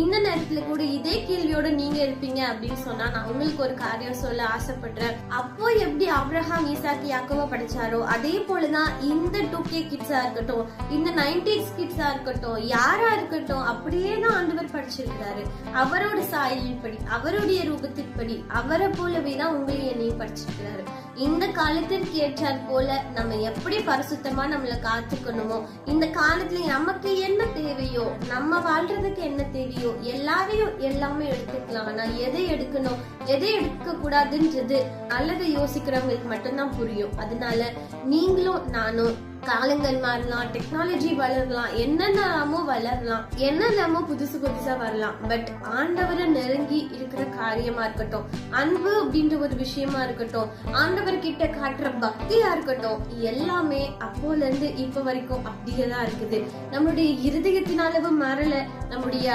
இந்த நேரத்துல கூட இதே கேள்வியோட நீங்க இருப்பீங்க அப்படின்னு சொன்னா நான் உங்களுக்கு ஒரு காரியம் சொல்ல ஆசைப்படுறேன். அப்போ எப்படி ஆபிரகாம் ஈசாக்கு யாக்கோப படிச்சாரோ அதே போலதான் இந்த 2K கிட்ஸா இருக்கட்டும், இந்த 90s கிட்ஸா இருக்கட்டும், யாரா இருக்கட்டும், அப்படியே தான் ஆண்டவர் படிச்சிருக்கிறாரு. அவரோட சாயலின் படி, அவருடைய ரூபத்தின்படி, அவரை போலவே தான் உங்களையும் என்னையும் படிச்சிருக்கிறாரு. இந்த காலத்திற்கு ஏற்றாற் போல நம்ம எப்படி பரிசுத்தமா நம்மள காத்துக்கணுமோ, இந்த காலத்துல நமக்கு என்ன தேவையோ, நம்ம வாழ்றதுக்கு என்ன தேவையோ எல்லாமே எடுத்துக்கலாம். ஆனா எதை எடுக்கணும் எதை எடுக்க கூடாதுன்றது அல்லது யோசிக்கிறவங்களுக்கு மட்டும்தான் புரியும். அதனால நீங்களும் நானும் காலங்கள் மாறலாம், டெக்னாலஜி வளரலாம், என்னென்னமோ வளரலாம், என்னென்னமோ புதுசா வரலாம். பட் ஆண்டவரை நெருங்கி இருக்கிற காரியமா இருக்கட்டும், அன்பு அப்படின்ற ஒரு விஷயமா இருக்கட்டும், ஆண்டவர் கிட்ட காட்டுற பக்தியா இருக்கட்டும், எல்லாமே அப்போல இருந்து இப்ப வரைக்கும் அப்படியேதான் இருக்குது. நம்மளுடைய இருதயத்தின் அளவு மாறல, நம்முடைய